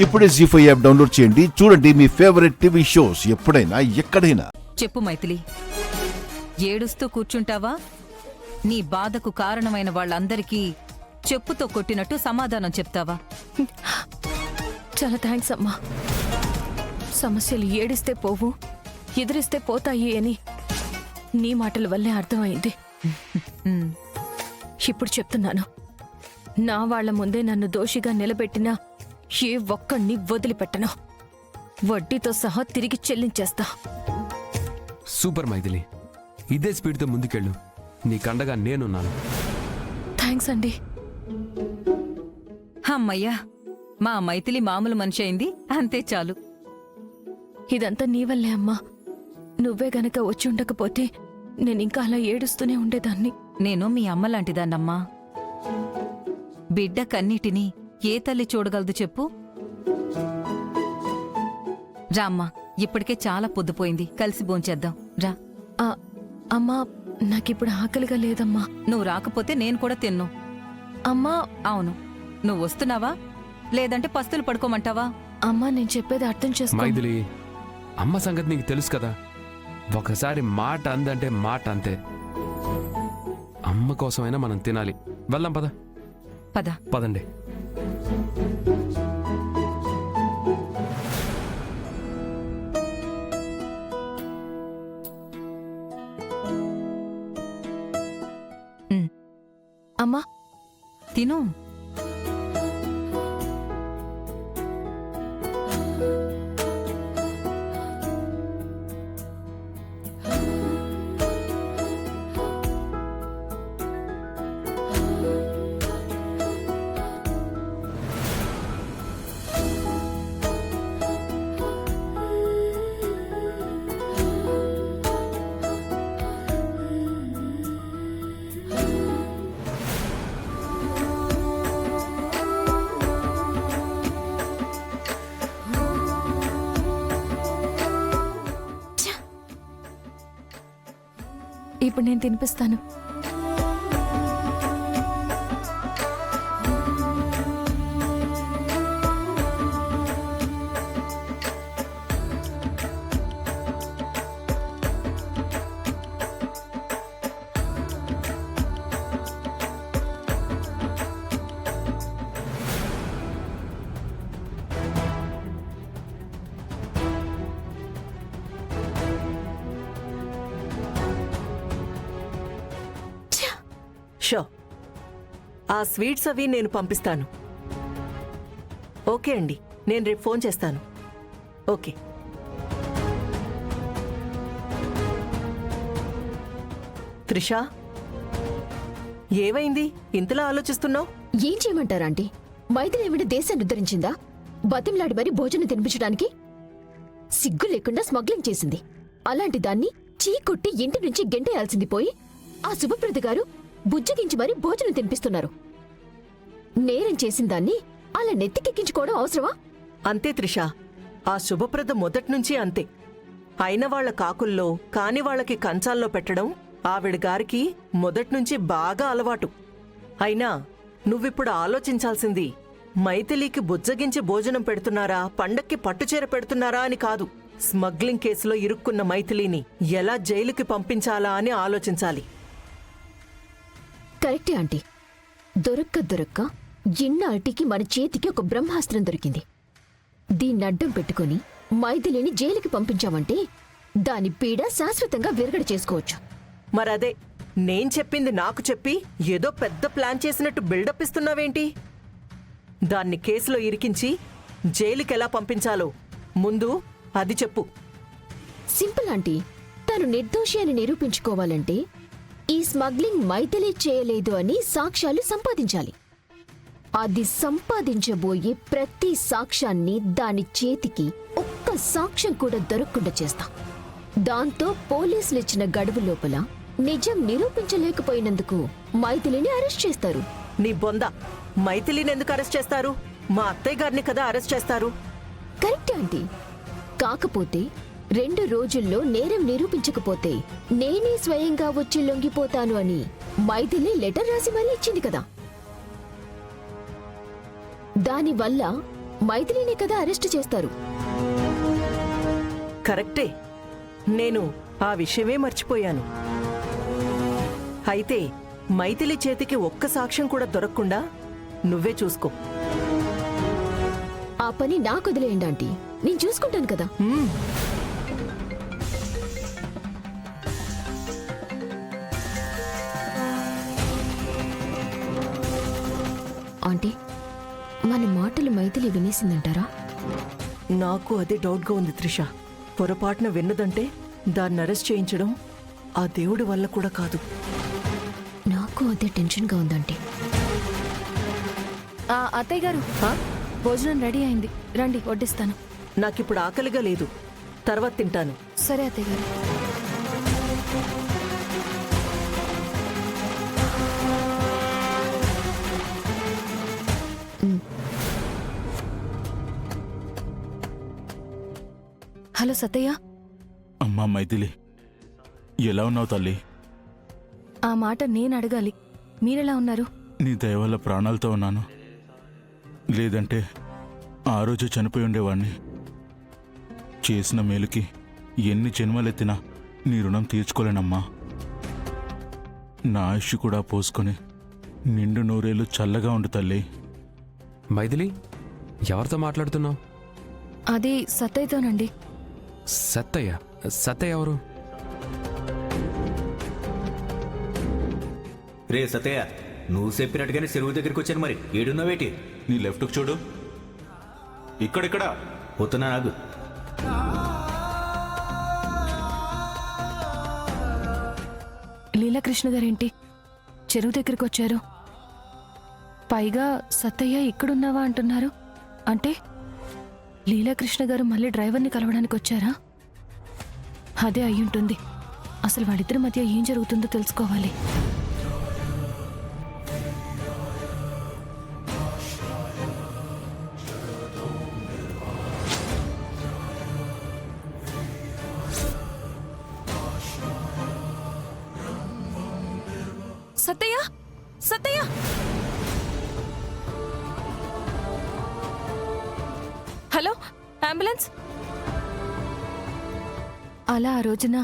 ఇప్పుడే జీ5 app download చేయండి. చూడండి మీ ఫేవరెట్ టీవీ షోస్ ఎప్పుడైనా ఎక్కడైనా. చెప్పు మైథిలి, ఏడుస్తూ కూర్చుంటావా? నీ బాధకు కారణమైన వాళ్ళందరికీ చెప్పుతో కొట్టినట్టు సమాధానం చెప్తావా? చాలా థ్యాంక్స్ అమ్మా. సమస్యలు ఏడిస్తే పోవు, ఎదురిస్తే పోతాయి అని నీ మాటల వల్లే అర్థమైంది. ఇప్పుడు చెప్తున్నాను, నా వాళ్ల ముందే నన్ను దోషిగా నిలబెట్టినా ఏ ఒక్కడిని వదిలిపెట్టను. వడ్డీతో సహా తిరిగి చెల్లించేస్తా. సూపర్ మైథిలి, ఇదే స్పీడ్తో ముందుకెళ్ళు. నీ కండగా నేనున్నాను. థ్యాంక్స్ అండి. అమ్మయ్యా, మా మైథిలి మామూలు మనిషి అయింది, అంతే చాలు. ఇదంతా నీ వల్లే అమ్మా. నువ్వే గనక వచ్చి ఉండకపోతే నేనింకా అలా ఏడుస్తూనే ఉండేదాన్ని. నేను మీ అమ్మలాంటిదాన్నమ్మా. బిడ్డ కన్నీటిని ఏ తల్లి చూడగలదు చెప్పు? రామ్మా, ఇప్పటికే చాలా పొద్దుపోయింది, కలిసి భోంచేద్దాం రా. అమ్మా, నాకిప్పుడు ఆకలిగా లేదమ్మా. నువ్వు రాకపోతే నేను కూడా తిన్ను. అమ్మా. అవును, నువ్వు వస్తున్నావా లేదంటే పస్తులు పడుకోమంటావా? అమ్మా, నేను చెప్పేది అర్థం చేసుకో. మైథిలి, అమ్మ సంగతి నీకు తెలుసు కదా. ఒకసారి మాట అందంటే మాట అంతే. అమ్మ కోసమైనా మనం తినాలి. వెళ్దాం పద. పద. పదండి. అమ్మా, తిను. ఇప్పుడు నేను తినిపిస్తాను. షో, ఆ స్వీట్స్ అవి నేను పంపిస్తాను. ఓకే అండి, నేను రేపు ఫోన్ చేస్తాను. ఓకే. త్రిషా, ఏమైంది ఇంతలా ఆలోచిస్తున్నావు? ఏం చేయమంటారా ఆంటీ? మైథిలి ఏమిటి దేశాన్ని ఉద్ధరించిందా? బతిమలాడి మరీ భోజనం తినిపించడానికి సిగ్గు లేకుండా స్మగ్లింగ్ చేసింది. అలాంటి దాన్ని చీకొట్టి ఇంటి నుంచి గెంటేయాల్సింది పోయి ఆ శుభప్రద గారు బుజ్జగించి మరీ భోజనం తినిపిస్తున్నారు. నేరం చేసిన దాన్ని అలా నెత్తికెక్కించుకోవడం అవసరమా? అంతే త్రిషా, ఆ శుభప్రద మొదట్నుంచి అంతే. అయిన వాళ్ల కాకుల్లో కాని వాళ్లకి కంచాల్లో పెట్టడం ఆవిడ గారికి మొదట్నుంచి బాగా అలవాటు. అయినా నువ్విప్పుడు ఆలోచించాల్సింది మైథిలికి బుజ్జగించి భోజనం పెడుతున్నారా, పండక్కి పట్టుచీర పెడుతున్నారా అని కాదు. స్మగ్లింగ్ కేసులో ఇరుక్కున్న మైథిలిని ఎలా జైలుకి పంపించాలా అని ఆలోచించాలి. కరెక్టే ఆంటీ. దొరక్క ఇన్నాటికి మన చేతికి ఒక బ్రహ్మాస్త్రం దొరికింది. దీన్నడ్డం పెట్టుకుని మైథిలిని జైలుకి పంపించామంటే దాని పీడ శాశ్వతంగా విరగడ చేసుకోవచ్చు. మరదే నేను చెప్పింది నాకు చెప్పి ఏదో పెద్ద ప్లాన్ చేసినట్టు బిల్డప్ ఇస్తున్నావేంటి? దాన్ని కేసులో ఇరికించి జైలుకెలా పంపించాలో ముందు అది చెప్పు. Simple aunty. తను నిర్దోషి అని నిరూపించుకోవాలంటే ఈ స్మగ్లింగ్ మైథిలి చేయలేదు అని సాక్ష్యాలు సంపాదించాలి. అది సంపాదించబోయే ప్రతి సాక్ష్యాన్ని దాని చేతికి ఒక్క సాక్ష్యం కూడా దొరకకుండా చేస్తా. దాంతో పోలీసులు ఇచ్చిన గడువు లోపల నిజం నిరూపించలేకపోయినందుకు మైథిలిని అరెస్ట్ చేస్తారు. నీ బొంద, మైథిలిని ఎందుకు అరెస్ట్ చేస్తారు? మా అత్తయ్య గారిని కదా అరెస్ట్ చేస్తారు. Correct aunty. కాకపోతే 2 రోజుల్లో నేరం నిరూపించకపోతే నేనే స్వయంగా వచ్చి లొంగిపోతాను అని మైథిలి లెటర్ రాసి మరీ ఇచ్చింది కదా. దానివల్ల మైథిలినే కదా అరెస్ట్ చేస్తారు. కరెక్టే, నేను ఆ విషయమే మర్చిపోయాను. అయితే మైథిలి చేతికి ఒక్క సాక్ష్యం కూడా దొరకకుండా నువ్వే చూసుకో. ఆ పని నాకు వదిలేయండి ఆంటీ, నేను చూసుకుంటాను కదా. ఆంటీ, మన మాటలు మైథిలి వినేసిందంటారా? నాకు అదే డౌట్గా ఉంది త్రిష. పొరపాటున విన్నదంటే దాన్ని అరెస్ట్ చేయించడం ఆ దేవుడి వల్ల కూడా కాదు. నాకు అదే టెన్షన్గా ఉందంటీ. అత్తయ్య గారు, భోజనం రెడీ అయింది, రండి వడ్డిస్తాను. నాకిప్పుడు ఆకలిగా లేదు, తర్వాత తింటాను. సరే అత్తయ్య గారు. హలో సత్తయ్య. అమ్మా మైథిలి, ఎలా ఉన్నావు తల్లి? ఆ మాట నేను అడగాలి, మీరెలా ఉన్నారు? నీ దయ వల్ల ప్రాణాలతో ఉన్నాను, లేదంటే ఆ రోజు చనిపోయి ఉండేవాణ్ణి. చేసిన మేలుకి ఎన్ని జన్మలెత్తినా నీ రుణం తీర్చుకోలేనమ్మా. నా ఆయుష్ కూడా పోసుకొని నిండు నూరేళ్ళు చల్లగా ఉండు తల్లి. మైథిలి, ఎవరితో మాట్లాడుతున్నావు? అది సత్తయ్యతోనండి. సత్తయ్య? సత్తయ్య ఎవరు? రే సతయ్య, నువ్వు చెప్పినట్టుగానే చెరువు దగ్గరికి వచ్చాను. మరి ఏడున్నావేటి? నీ లెఫ్ట్కి చూడు, ఇక్కడిక్కడ పోతున్నా నాగు. లీలాకృష్ణ గారేంటి చెరువు దగ్గరికి వచ్చారు? పైగా సత్తయ్య ఇక్కడున్నావా అంటున్నారు. అంటే లీలాకృష్ణ గారు మళ్ళీ డ్రైవర్ని కలవడానికి వచ్చారా? అదే అయ్యుంటుంది. అసలు వాళ్ళిద్దరి మధ్య ఏం జరుగుతుందో తెలుసుకోవాలి. సత్తయ్య, సత్తయ్య! Hello, ambulance! అలా ఆ రోజున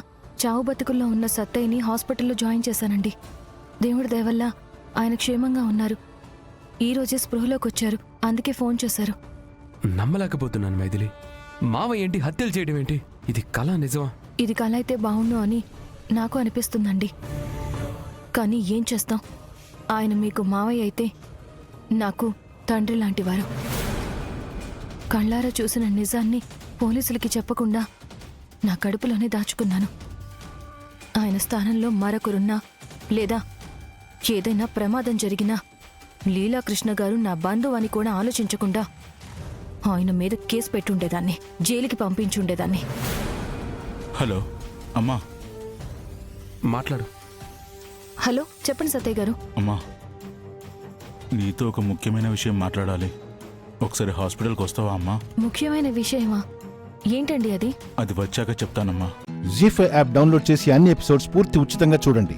చావు బతుకుల్లో ఉన్న సత్తయ్యని హాస్పిటల్లో జాయిన్ చేశానండి. దేవుడి దయ వల్ల ఆయన క్షేమంగా ఉన్నారు. ఈ రోజే స్పృహలోకి వచ్చారు, అందుకే ఫోన్ చేశారు. నమ్మలేకపోతున్నాను మైథిలి. మావ ఏంటి హత్యలు చేయడం ఏంటి? ఇది కళ నిజమా? ఇది కళ అయితే బావుండు అని నాకు అనిపిస్తుందండి. కానీ ఏం చేస్తాం, ఆయన మీకు మావయ్య అయితే నాకు తండ్రి లాంటివారు. కళ్ళారా చూసిన నిజాన్ని పోలీసులకి చెప్పకుండా నా కడుపులోనే దాచుకున్నాను. ఆయన స్థానంలో మరొకరున్నా లేదా ఏదైనా ప్రమాదం జరిగినా లీలాకృష్ణ గారు నా బంధువు అని కూడా ఆలోచించకుండా ఆయన మీద కేసు పెట్టుండేదాన్ని, జైలుకి పంపించుండేదాన్ని. హలో అమ్మా. మాట్లాడు. హలో, చెప్పండి సత్తయ్య గారు. అమ్మా, నీతో ఒక ముఖ్యమైన విషయం మాట్లాడాలి. ఒకసారి హాస్పిటల్కి వస్తావా అమ్మా? ముఖ్యమైన విషయమా? ఏంటండి అది? అది వచ్చాక చెప్తానమ్మా. జీ5 యాప్ డౌన్లోడ్ చేసి అన్ని ఎపిసోడ్స్ పూర్తి ఉచితంగా చూడండి.